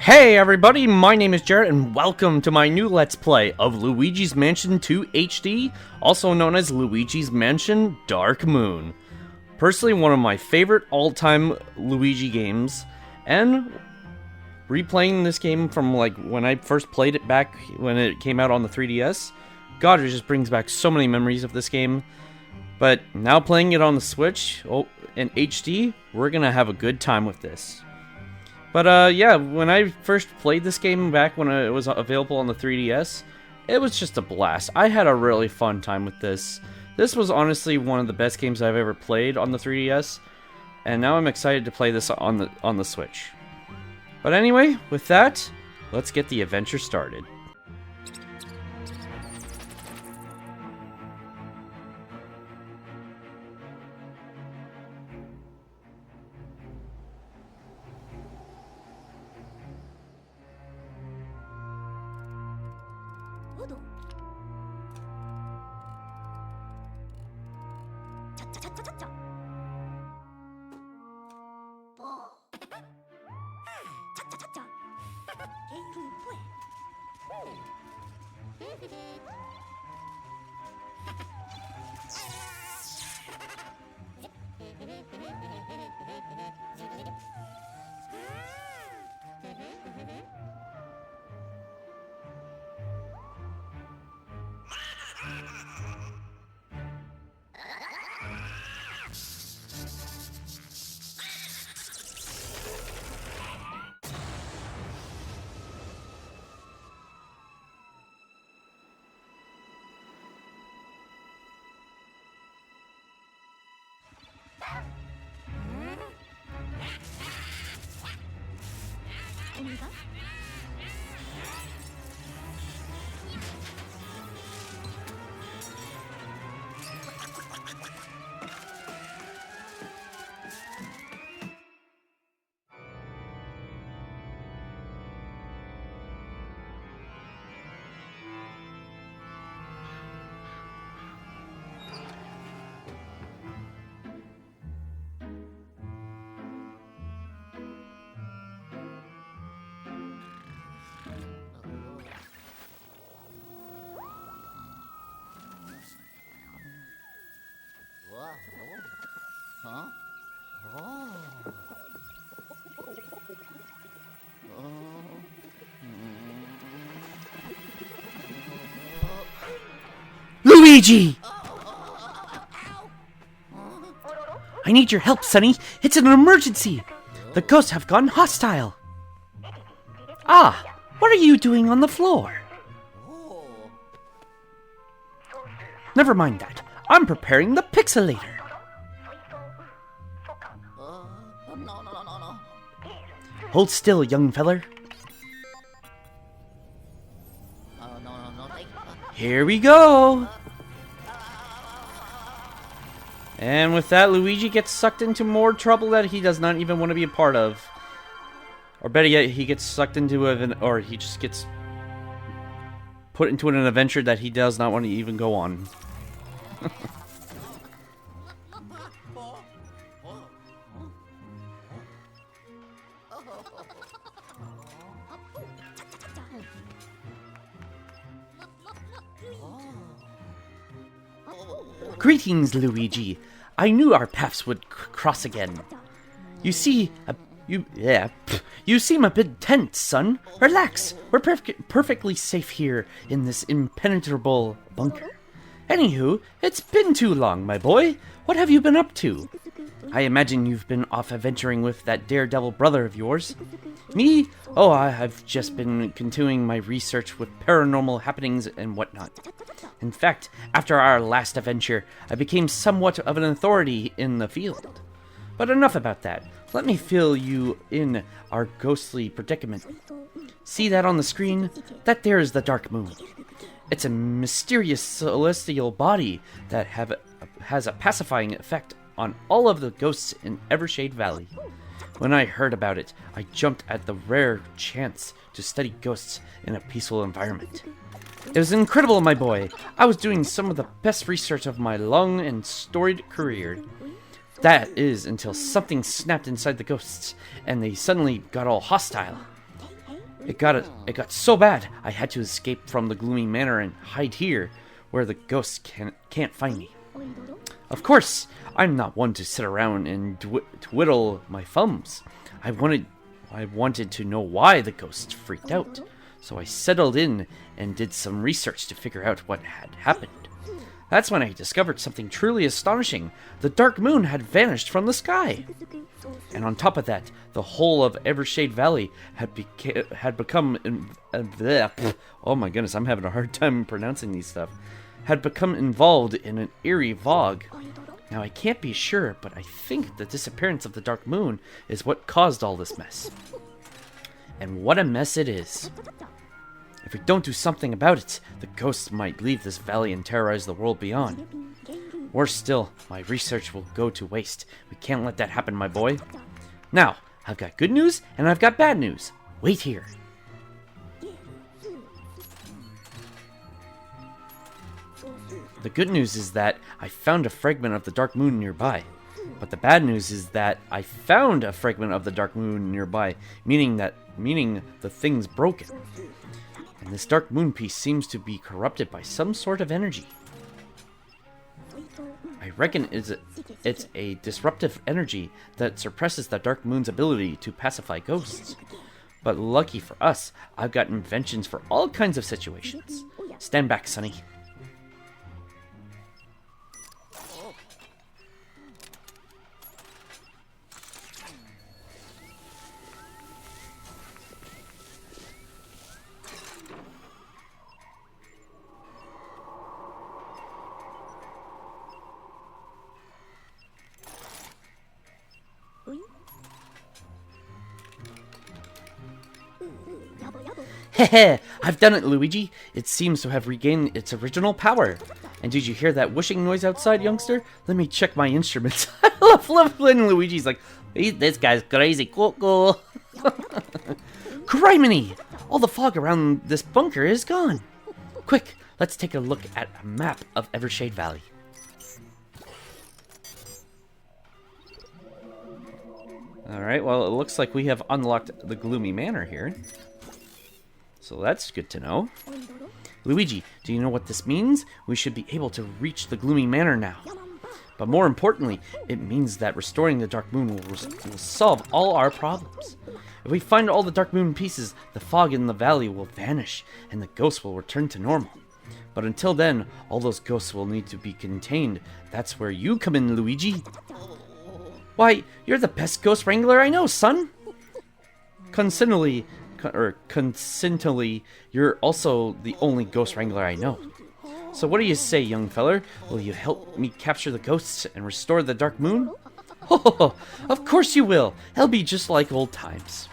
Hey everybody, my name is Jarrett and welcome to my new Let's Play of Luigi's Mansion 2 HD, also known as Luigi's Mansion Dark Moon. Personally, one of my favorite all-time Luigi games, and replaying this game from like when I first played it back when it came out on the 3DS, God, it just brings back so many memories of this game. But now playing it on the Switch in HD, we're gonna have a good time with this. But yeah, when I first played this game back when it was available on the 3DS, it was just a blast. I had a really fun time with this. This was honestly one of the best games I've ever played on the 3DS, and now I'm excited to play this on the Switch. But anyway, with that, let's get the adventure started. Huh? Luigi! I need your help, Sonny. It's an emergency. The ghosts have gone hostile. Ah, what are you doing on the floor? Never mind that. I'm preparing the pixelator. No. Hold still, young feller. No. Here we go. And with that, Luigi gets sucked into more trouble that he does not even want to be a part of. Or better yet, he gets sucked into or he just gets put into an adventure that he does not want to even go on. Greetings, Luigi. I knew our paths would cross again. You seem a bit tense, son. Relax. We're perfectly safe here in this impenetrable bunker. Anywho, it's been too long, my boy. What have you been up to? I imagine you've been off adventuring with that daredevil brother of yours. Me? Oh, I've just been continuing my research with paranormal happenings and whatnot. In fact, after our last adventure, I became somewhat of an authority in the field. But enough about that. Let me fill you in our ghostly predicament. See that on the screen? That there is the Dark Moon. It's a mysterious celestial body that has a pacifying effect on all of the ghosts in Evershade Valley. When I heard about it, I jumped at the rare chance to study ghosts in a peaceful environment. It was incredible, my boy. I was doing some of the best research of my long and storied career. That is, until something snapped inside the ghosts, and they suddenly got all hostile. It got so bad, I had to escape from the gloomy manor and hide here, where the ghosts can't find me. Of course, I'm not one to sit around and twiddle my thumbs. I wanted to know why the ghosts freaked out, so I settled in and did some research to figure out what had happened. That's when I discovered something truly astonishing. The dark moon had vanished from the sky. And on top of that, the whole of Evershade Valley had become... oh my goodness, I'm having a hard time pronouncing these stuff. Had become involved in an eerie fog. Now, I can't be sure, but I think the disappearance of the dark moon is what caused all this mess. And what a mess it is. If we don't do something about it, the ghosts might leave this valley and terrorize the world beyond. Worse still, my research will go to waste. We can't let that happen, my boy. Now, I've got good news and I've got bad news. Wait here. The good news is that I found a fragment of the dark moon nearby. But the bad news is that I found a fragment of the dark moon nearby, meaning the thing's broken. And this dark moon piece seems to be corrupted by some sort of energy. I reckon it's a disruptive energy that suppresses the dark moon's ability to pacify ghosts. But lucky for us, I've got inventions for all kinds of situations. Stand back, Sonny. Heh, I've done it, Luigi. It seems to have regained its original power. And did you hear that whooshing noise outside, youngster? Let me check my instruments. I love when Luigi's like, this guy's crazy. Cool. Criminy! All the fog around this bunker is gone. Quick, let's take a look at a map of Evershade Valley. Alright, well, it looks like we have unlocked the Gloomy Manor here. So that's good to know. Luigi, do you know what this means? We should be able to reach the Gloomy Manor now. But more importantly, it means that restoring the Dark Moon will solve all our problems. If we find all the Dark Moon pieces, the fog in the valley will vanish, and the ghosts will return to normal. But until then, all those ghosts will need to be contained. That's where you come in, Luigi. Why, you're the best ghost wrangler I know, son! Coincidentally, you're also the only ghost wrangler I know. So what do you say, young feller? Will you help me capture the ghosts and restore the Dark Moon? Oh, of course you will. It'll be just like old times.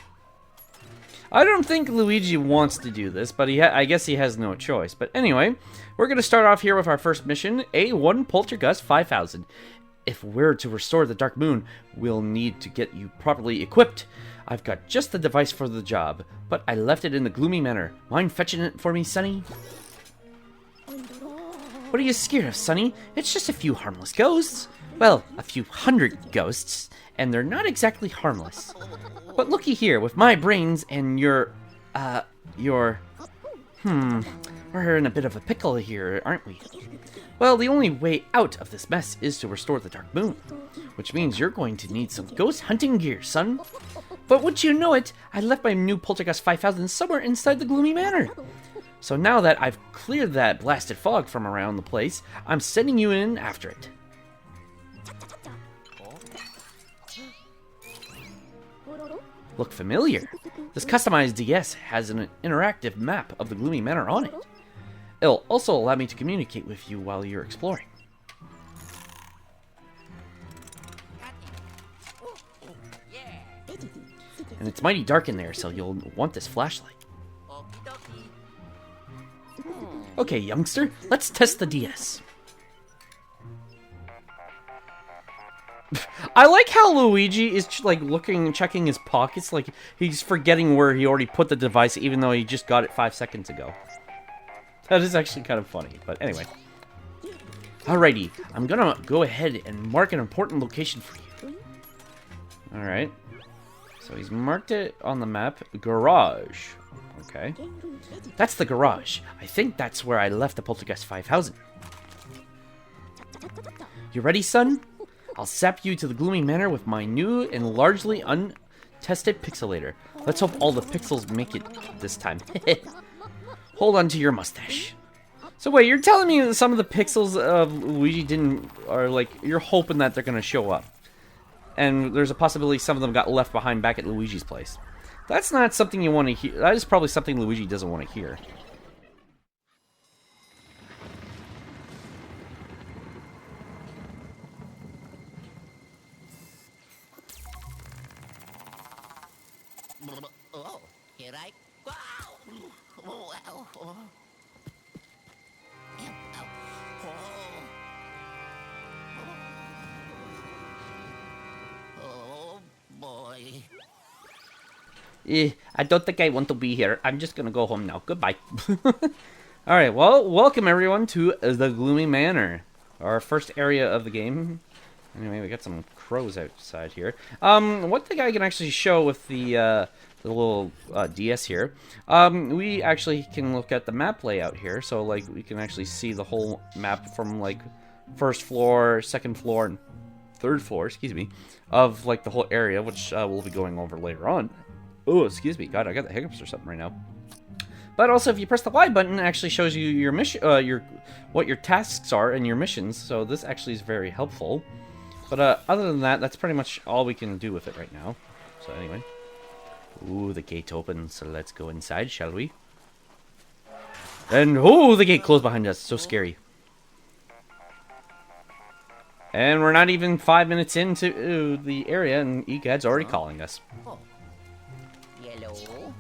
I don't think Luigi wants to do this, but I guess he has no choice. But anyway, we're going to start off here with our first mission, A1 Poltergust 5000. If we're to restore the Dark Moon, we'll need to get you properly equipped. I've got just the device for the job, but I left it in the Gloomy Manor. Mind fetching it for me, Sonny? What are you scared of, Sonny? It's just a few harmless ghosts. Well, a few hundred ghosts, and they're not exactly harmless. But looky here, with my brains and we're in a bit of a pickle here, aren't we? Well, the only way out of this mess is to restore the Dark Moon, which means you're going to need some ghost hunting gear, son. But would you know it, I left my new Poltergust 5000 somewhere inside the Gloomy Manor. So now that I've cleared that blasted fog from around the place, I'm sending you in after it. Look familiar? This customized DS has an interactive map of the Gloomy Manor on it. It'll also allow me to communicate with you while you're exploring. And it's mighty dark in there, so you'll want this flashlight. Okay, youngster, let's test the DS. I like how Luigi is like looking and checking his pockets, like he's forgetting where he already put the device, even though he just got it 5 seconds ago. That is actually kind of funny, but anyway. Alrighty, I'm gonna go ahead and mark an important location for you. Alright. So he's marked it on the map. Garage. Okay. That's the garage. I think that's where I left the Poltergust 5000. You ready, son? I'll zap you to the gloomy manor with my new and largely untested pixelator. Let's hope all the pixels make it this time. Hold on to your mustache. So wait, you're telling me that some of the pixels of Luigi are like, you're hoping that they're gonna show up. And there's a possibility some of them got left behind back at Luigi's place. That's not something you want to hear. That is probably something Luigi doesn't want to hear. Oh, here I go. Oh, ow, oh. Ow, ow. Oh, boy. I don't think I want to be here. I'm just gonna go home now. Goodbye. Alright, well, welcome everyone to the Gloomy Manor. Our first area of the game. Anyway, we got some crows outside here. One thing I can actually show with the little DS here, we actually can look at the map layout here. So, like, we can actually see the whole map from, like, first floor, second floor, and third floor, excuse me, of, like, the whole area, which we'll be going over later on. Oh, excuse me. God, I got the hiccups or something right now. But also, if you press the Y button, it actually shows you your mission, what your tasks are and your missions. So this actually is very helpful. But other than that, that's pretty much all we can do with it right now. So anyway. Ooh, the gate opens, so let's go inside, shall we? And, oh, the gate closed behind us. So scary. And we're not even 5 minutes into the area, and Egad's already calling us. Oh. Yellow.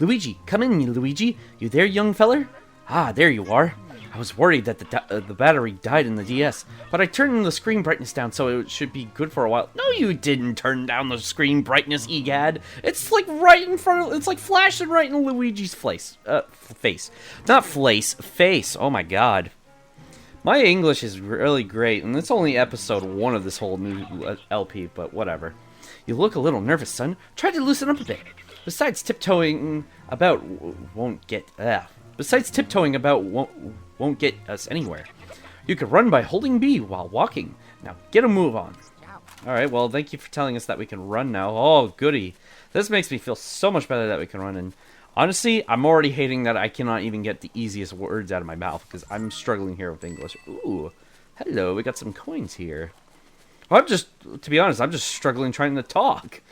Luigi, come in, Luigi. You there, young feller? Ah, there you are. I was worried that the battery died in the DS, but I turned the screen brightness down so it should be good for a while. No, you didn't turn down the screen brightness, Egad. It's like right in front of, it's like flashing right in Luigi's face. Not face, face. Oh my god. My English is really great, and it's only episode 1 of this whole new LP, but whatever. You look a little nervous, son. Try to loosen up a bit. Besides tiptoeing about won't get us anywhere. You could run by holding B while walking. Now get a move on. Alright, well, thank you for telling us that we can run now. Oh, goody. This makes me feel so much better that we can run. And honestly, I'm already hating that I cannot even get the easiest words out of my mouth because I'm struggling here with English. Ooh, hello, we got some coins here. To be honest, I'm just struggling trying to talk.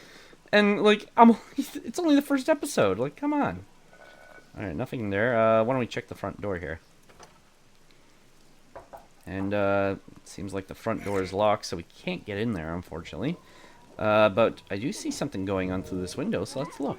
And, like, it's only the first episode. Like, come on. Alright, nothing there. Why don't we check the front door here? And, it seems like the front door is locked, so we can't get in there, unfortunately. But I do see something going on through this window, so let's look.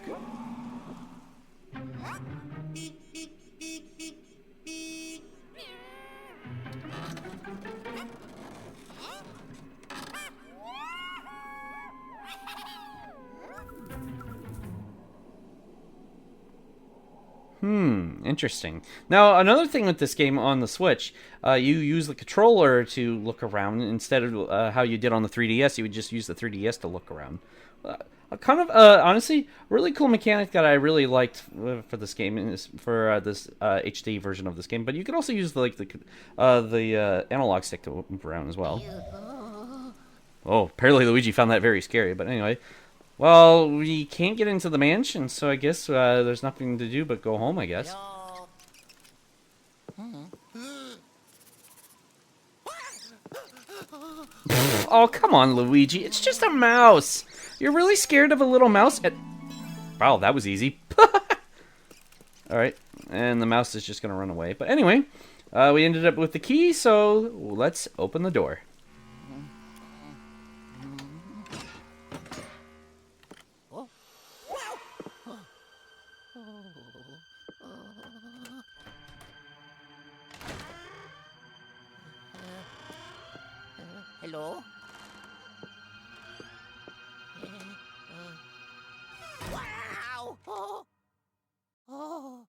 Interesting. Now, another thing with this game on the Switch, you use the controller to look around instead of how you did on the 3DS. You would just use the 3DS to look around. Honestly, really cool mechanic that I really liked for this game, this HD version of this game. But you can also use the analog stick to move around as well. Oh, apparently Luigi found that very scary. But anyway. Well, we can't get into the mansion, so I guess there's nothing to do but go home, I guess. Oh, come on, Luigi. It's just a mouse. You're really scared of a little mouse? Wow, that was easy. Alright, and the mouse is just going to run away. But anyway, we ended up with the key, so let's open the door. Hello? Wow! Oh.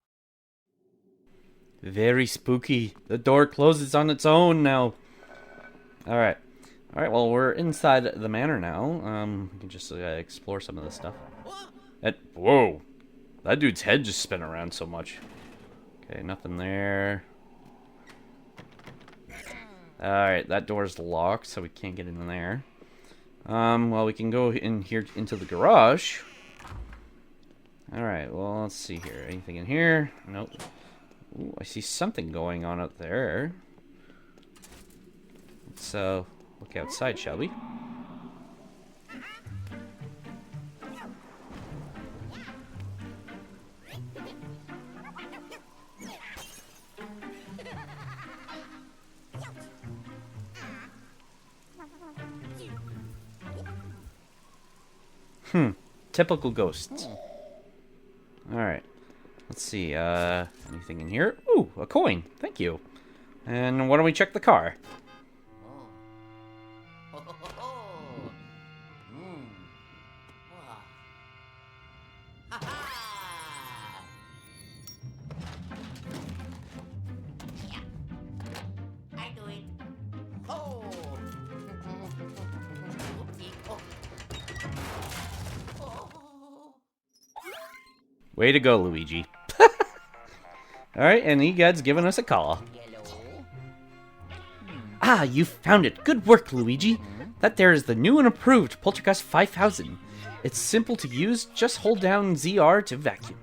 Very spooky. The door closes on its own now. Alright. Alright, well, we're inside the manor now. We can just explore some of this stuff. Whoa! That dude's head just spin around so much. Okay, nothing there. Alright, that door's locked, so we can't get in there. Well, we can go in here into the garage. Alright, well, let's see here. Anything in here? Nope. Ooh, I see something going on out there. Let's look outside, shall we? Typical ghosts. Alright. Let's see, anything in here? Ooh, a coin. Thank you. And why don't we check the car? I do it. Oh. Way to go, Luigi. Alright, and Egad's given us a call. Ah, you found it. Good work, Luigi. That there is the new and improved Poltergust 5000. It's simple to use. Just hold down ZR to vacuum.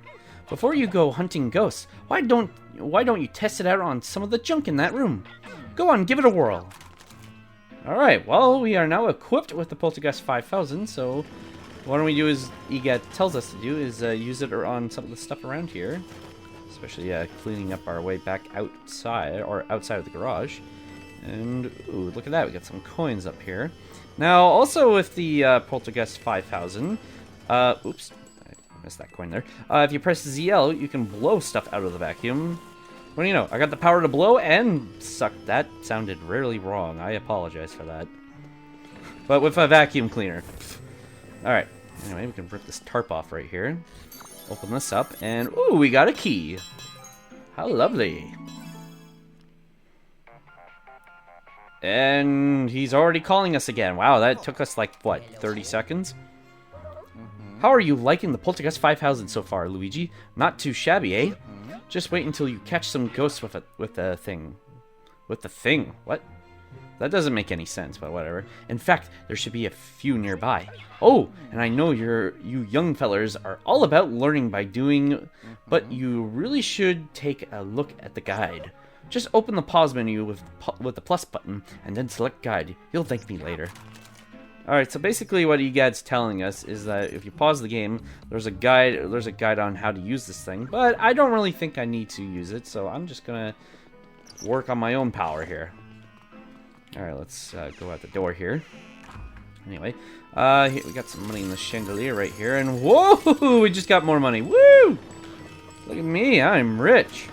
Before you go hunting ghosts, why don't you test it out on some of the junk in that room? Go on, give it a whirl. Alright, well, we are now equipped with the Poltergust 5000, so what don't we do is Egad tells us to do is use it on some of the stuff around here. Especially cleaning up our way back outside, or outside of the garage. And, ooh, look at that, we got some coins up here. Now, also with the Poltergust 5000, oops, I missed that coin there. If you press ZL, you can blow stuff out of the vacuum. What do you know, I got the power to blow and suck. That sounded really wrong, I apologize for that. But with a vacuum cleaner. Alright, anyway, we can rip this tarp off right here. Open this up, and ooh, we got a key. How lovely. And he's already calling us again. Wow, that took us like, what, 30 seconds? How are you liking the Poltergust 5000 so far, Luigi? Not too shabby, eh? Just wait until you catch some ghosts with the thing. With the thing? What? That doesn't make any sense, but whatever. In fact, there should be a few nearby. Oh, and I know you young fellers are all about learning by doing, but you really should take a look at the guide. Just open the pause menu with the plus button, and then select guide. You'll thank me later. Alright, so basically what Egad's telling us is that if you pause the game, there's a guide on how to use this thing, but I don't really think I need to use it, so I'm just gonna work on my own power here. Alright, let's go out the door here. Anyway, here, we got some money in the chandelier right here, and whoa, we just got more money. Woo! Look at me, I'm rich.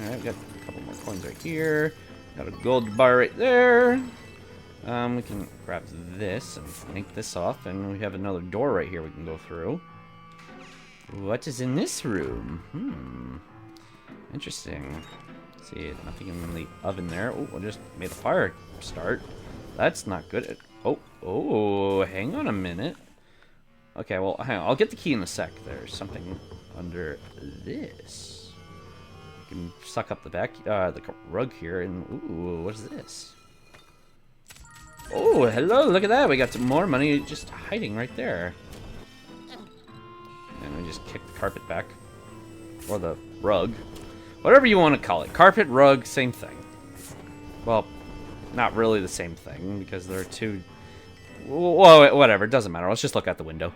Alright, we got a couple more coins right here. Got a gold bar right there. We can grab this and make this off, and we have another door right here we can go through. What is in this room? Interesting. See, nothing in the oven there. Oh, I just made a fire start. That's not good. Oh, hang on a minute. Okay, well, hang on. I'll get the key in a sec. There's something under this. You can suck up the rug here, and ooh, what is this? Oh, hello! Look at that. We got some more money just hiding right there. And we just kick the carpet back, or the rug. Whatever you want to call it. Carpet, rug, same thing. Well, not really the same thing, because there are two... Well, whatever, it doesn't matter. Let's just look out the window.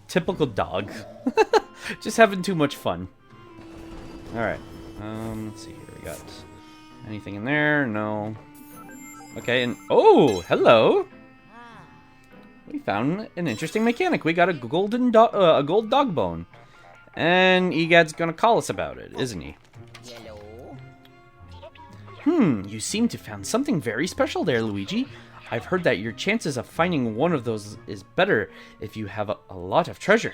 Typical dog. Just having too much fun. Alright. Let's see here. We got anything in there? No. Okay, and oh, hello. We found an interesting mechanic. We got a gold dog bone. And Egad's gonna call us about it, isn't he? Hello. You seem to have found something very special there, Luigi. I've heard that your chances of finding one of those is better if you have a lot of treasure.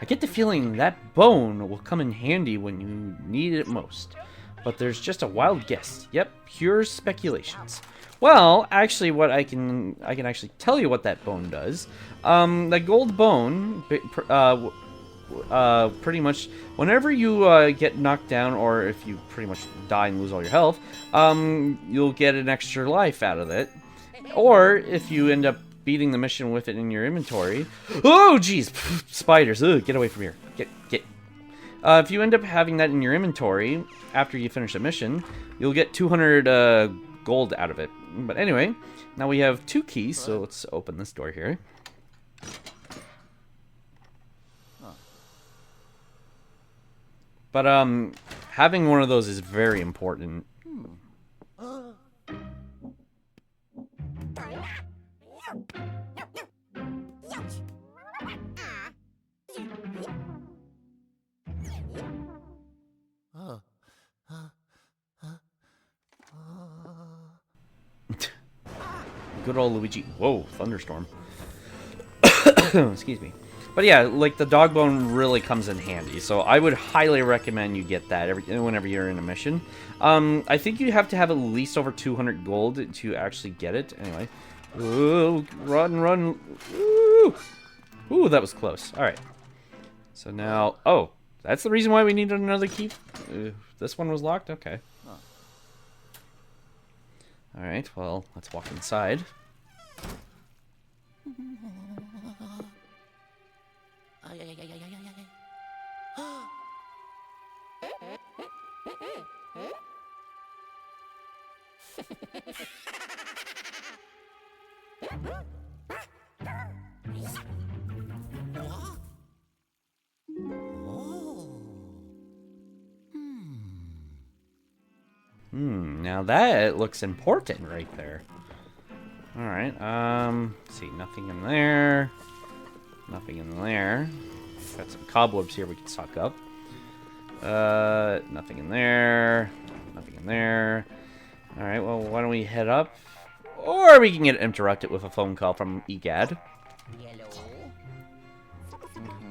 I get the feeling that bone will come in handy when you need it most. But there's just a wild guess. Yep, pure speculations. Well, actually, what I can actually tell you what that bone does. The gold bone, pretty much whenever you get knocked down, or if you pretty much die and lose all your health, you'll get an extra life out of it. Or if you end up beating the mission with it in your inventory. Oh, jeez, spiders! Ugh, get away from here! Get. If you end up having that in your inventory after you finish a mission, you'll get 200 gold out of it. But anyway, now we have 2 keys, so let's open this door here. But having one of those is very important. Good old Luigi. Whoa, thunderstorm. Excuse me. But yeah, like the dog bone really comes in handy, so I would highly recommend you get that whenever you're in a mission. I think you have to have at least over 200 gold to actually get it. Anyway. Ooh, run. Ooh, that was close. Alright. So now... Oh, that's the reason why we needed another key? This one was locked? Okay. Alright, well, let's walk inside. Now that looks important right there. Alright, see, nothing in there. Nothing in there. Got some cobwebs here we can suck up. Nothing in there. Nothing in there. Alright, well, why don't we head up? Or we can get interrupted with a phone call from EGAD.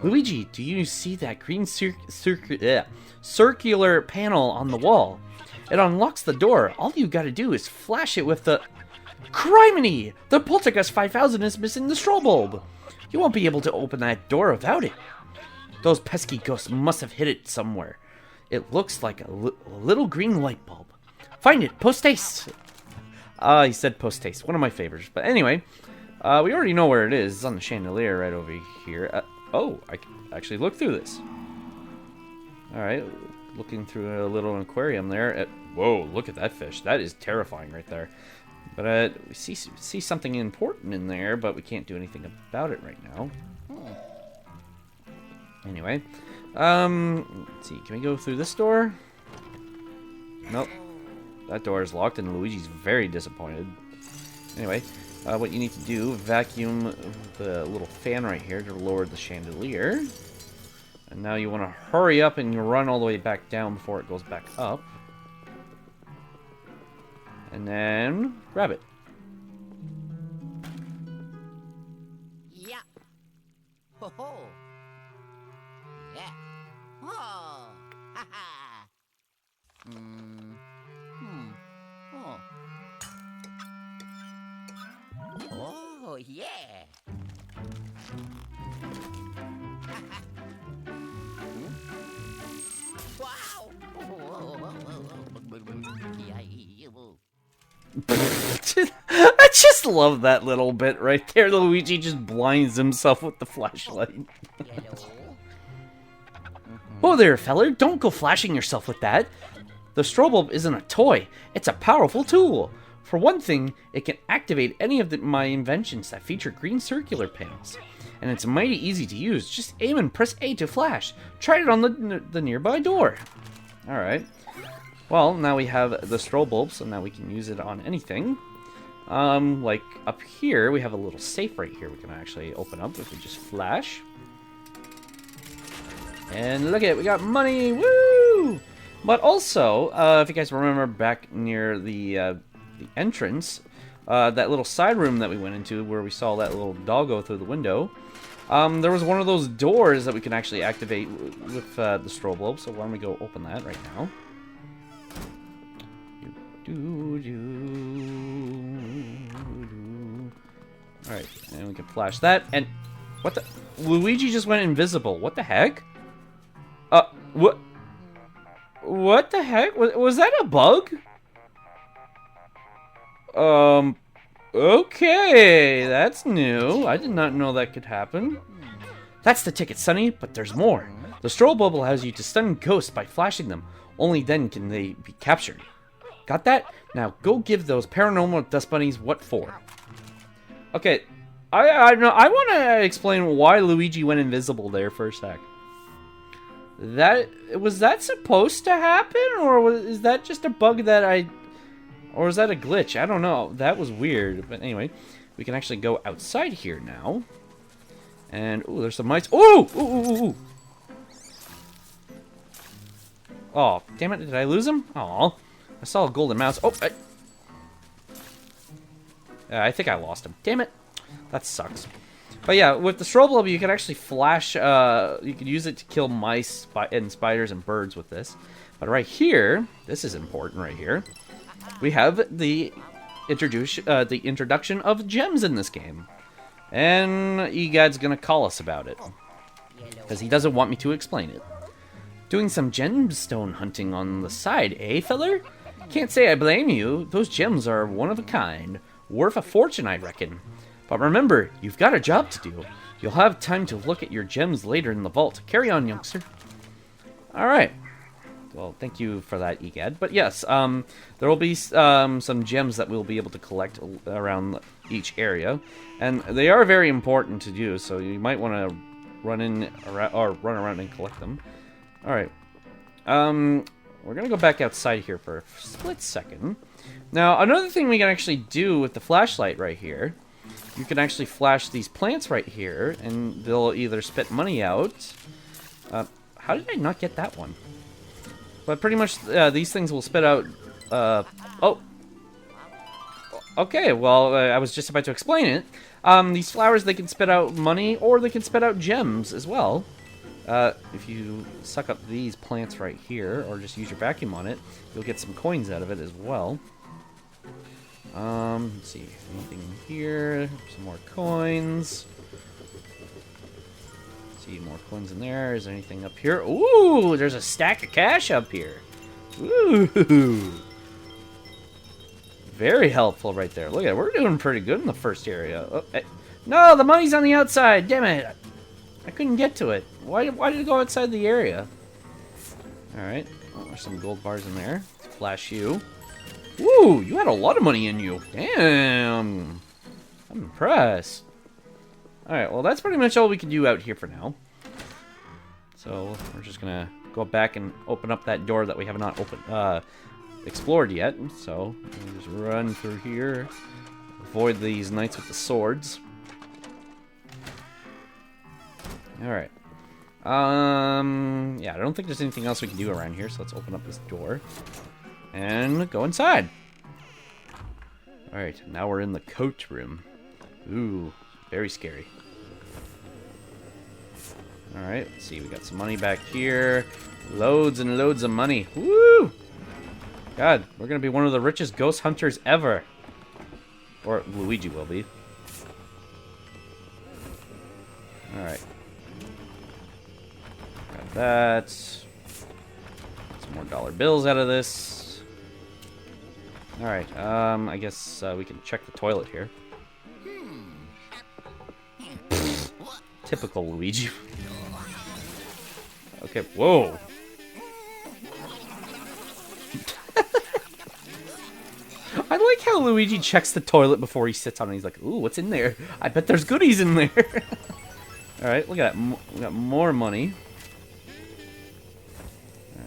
Luigi, do you see that green circular panel on the wall? It unlocks the door. All you gotta do is flash it with the... Criminy! The Poltergust 5000 is missing the strobe bulb! You won't be able to open that door without it. Those pesky ghosts must have hid it somewhere. It looks like a little green light bulb. Find it, post-haste! He said post-haste, one of my favorites. But anyway, we already know where it is. It's on the chandelier right over here. Oh, I can actually look through this. Alright, looking through a little aquarium there. Whoa, look at that fish. That is terrifying right there. But we see something important in there, but we can't do anything about it right now. Anyway, let's see. Can we go through this door? Nope. That door is locked, and Luigi's very disappointed. Anyway, what you need to do, vacuum the little fan right here to lower the chandelier. And now you want to hurry up and you run all the way back down before it goes back up. And then grab it. Yeah. Ho ho. Yeah. Oh. Ha ha. Oh. Oh yeah. Wow. I just love that little bit right there. Luigi just blinds himself with the flashlight. Oh there, feller. Don't go flashing yourself with that. The strobe bulb isn't a toy. It's a powerful tool. For one thing, it can activate any of my inventions that feature green circular panels. And it's mighty easy to use. Just aim and press A to flash. Try it on the nearby door. Alright. Well, now we have the strobe bulb, so now we can use it on anything. Like up here, we have a little safe right here we can actually open up if we just flash. And look at it, we got money! Woo! But also, if you guys remember back near the entrance, that little side room that we went into where we saw that little doggo through the window, there was one of those doors that we can actually activate with the strobe bulb. So why don't we go open that right now? Alright, and we can flash that. And what the? Luigi just went invisible. What the heck? What? What the heck? Was that a bug? Okay, that's new. I did not know that could happen. That's the ticket, Sonny, but there's more. The strobe bulb allows you to stun ghosts by flashing them. Only then can they be captured. Got that? Now go give those paranormal dust bunnies what for. Okay, I want to explain why Luigi went invisible there for a sec. Was that supposed to happen, or is that just a bug that or is that a glitch? I don't know. That was weird. But anyway, we can actually go outside here now. And, ooh, there's some mice. Ooh! Ooh, ooh, ooh. Oh, damn it. Did I lose him? Aw. I saw a golden mouse. Oh, I think I lost him. Damn it. That sucks. But yeah, with the strobe bulb, you can actually flash, you can use it to kill mice and spiders and birds with this. But right here, this is important right here. We have the introduction of gems in this game. And Egad's gonna call us about it. Because he doesn't want me to explain it. Doing some gemstone hunting on the side, eh, feller? Can't say I blame you. Those gems are one of a kind. Worth a fortune, I reckon. But remember, you've got a job to do. You'll have time to look at your gems later in the vault. Carry on, youngster. Alright. Well, thank you for that, Egad. But yes, there will be some gems that we'll be able to collect around each area. And they are very important to do, so you might want to run around and collect them. Alright. We're going to go back outside here for a split second. Now, another thing we can actually do with the flashlight right here, you can actually flash these plants right here, and they'll either spit money out. How did I not get that one? But pretty much these things will spit out... oh! Okay, well, I was just about to explain it. These flowers, they can spit out money, or they can spit out gems as well. If you suck up these plants right here, or just use your vacuum on it, you'll get some coins out of it as well. Let's see, anything here? Some more coins. See, more coins in there. Is there anything up here? Ooh, there's a stack of cash up here. Ooh. Very helpful right there. Look at it. We're doing pretty good in the first area. Oh, no, the money's on the outside. Damn it. I couldn't get to it. Why did it go outside the area? Alright. Oh, there's some gold bars in there. Let's flash you. Woo! You had a lot of money in you. Damn. I'm impressed. Alright, well, that's pretty much all we can do out here for now. So, we're just gonna go back and open up that door that we have not explored yet. So, we'll just run through here. Avoid these knights with the swords. Alright. Yeah, I don't think there's anything else we can do around here, so let's open up this door. And go inside. Alright, now we're in the coat room. Ooh, very scary. Alright, let's see, we got some money back here. Loads and loads of money. Woo! God, we're gonna be one of the richest ghost hunters ever. Or Luigi will be. Alright. Got that. Some more dollar bills out of this. Alright, I guess we can check the toilet here. Typical Luigi. Okay, whoa. I like how Luigi checks the toilet before he sits on it. He's like, ooh, what's in there? I bet there's goodies in there. Alright, look at that. We got more money.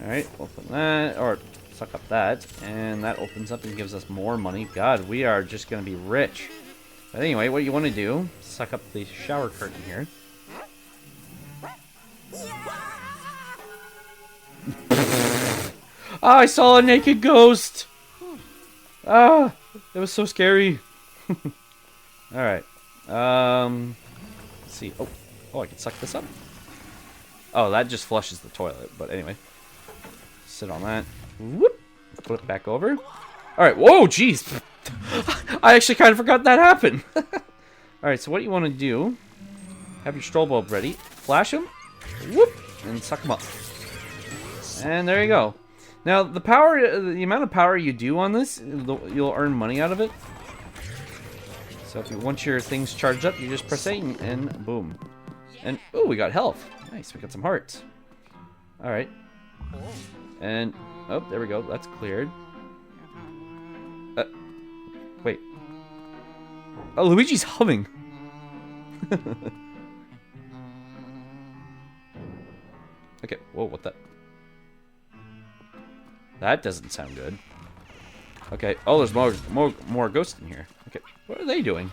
Alright, open that. Or suck up that. And that opens up and gives us more money. God, we are just going to be rich. But anyway, what you want to do, suck up the shower curtain here. Oh, I saw a naked ghost! Ah, it was so scary. Alright. Let's see. Oh, I can suck this up. Oh, that just flushes the toilet. But anyway. Sit on that. Whoop. Flip back over. Alright. Whoa, jeez. I actually kind of forgot that happened. Alright, so what you want to do... Have your strobe bulb ready. Flash him. Whoop. And suck him up. And there you go. Now, the amount of power you do on this, you'll earn money out of it. So if you want your things charged up, you just press A and boom. And, oh, we got health. Nice, we got some hearts. Alright. And, oh, there we go. That's cleared. Wait. Oh, Luigi's humming. Okay, whoa, what the... That doesn't sound good. Okay, oh, there's more ghosts in here. Okay, what are they doing?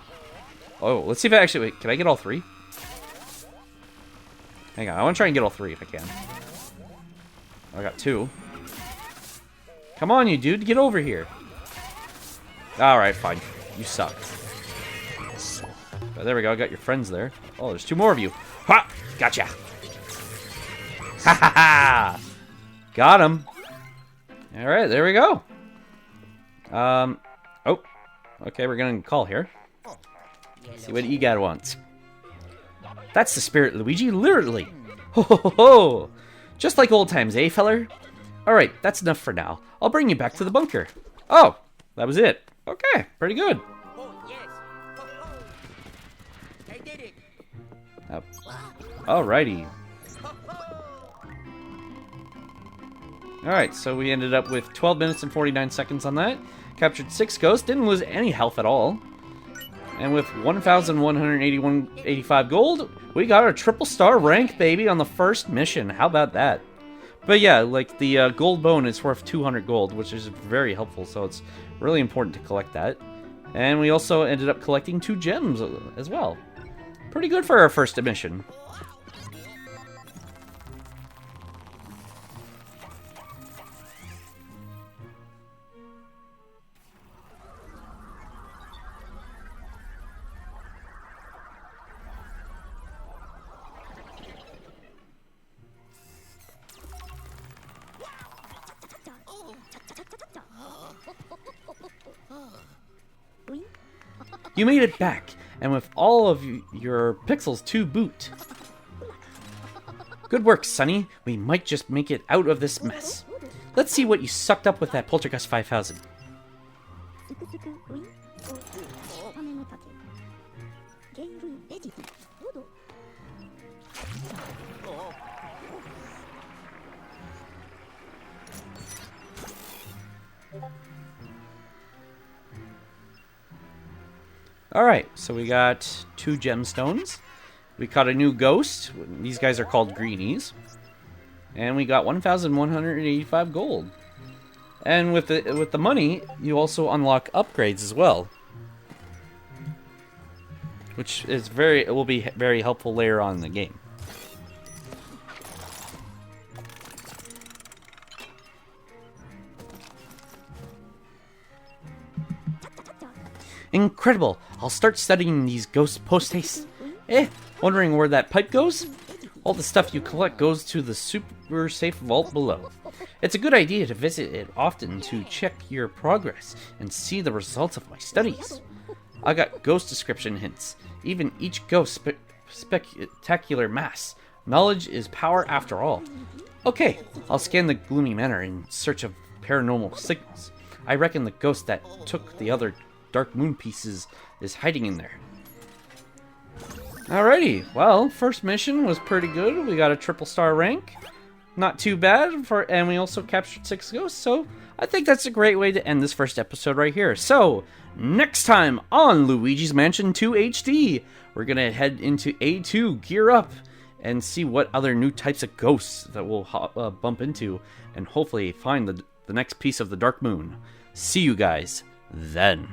Oh, let's see if I actually... Wait, can I get all three? Hang on, I want to try and get all three if I can. I got two. Come on, you dude, get over here. Alright, fine. You suck. Oh, there we go, I got your friends there. Oh, there's two more of you. Ha! Gotcha! Ha ha ha! Got him. Alright, there we go. Oh. Okay, we're gonna call here. See what Egad wants. That's the spirit, Luigi, literally. Ho ho ho ho! Just like old times, eh, feller? Alright, that's enough for now. I'll bring you back to the bunker. Oh, that was it. Okay, pretty good. Oh, yes. Ho, ho. I did it. Alrighty. Ho, ho. Alright, so we ended up with 12 minutes and 49 seconds on that. Captured 6 ghosts, didn't lose any health at all. And with 1,185 gold, we got a triple star rank, baby, on the first mission. How about that? But yeah, like the gold bone is worth 200 gold, which is very helpful, so it's really important to collect that. And we also ended up collecting 2 gems as well. Pretty good for our first mission. You made it back, and with all of your pixels to boot. Good work, Sonny. We might just make it out of this mess. Let's see what you sucked up with that Poltergust 5000. Alright, so we got 2 gemstones. We caught a new ghost. These guys are called greenies. And we got 1,185 gold. And with the money, you also unlock upgrades as well. Which is it will be very helpful later on in the game. Incredible! I'll start studying these ghosts post-haste. Wondering where that pipe goes? All the stuff you collect goes to the super safe vault below. It's a good idea to visit it often to check your progress and see the results of my studies. I got ghost description hints. Even each ghost spectacular mass. Knowledge is power after all. Okay, I'll scan the gloomy manor in search of paranormal signals. I reckon the ghost that took the other Dark Moon pieces is hiding in there. Alrighty, well, first mission was pretty good. We got a triple star rank. Not too bad, and we also captured 6 ghosts, so I think that's a great way to end this first episode right here. So, next time on Luigi's Mansion 2 HD, we're going to head into A2, gear up, and see what other new types of ghosts that we'll bump into, and hopefully find the next piece of the Dark Moon. See you guys then.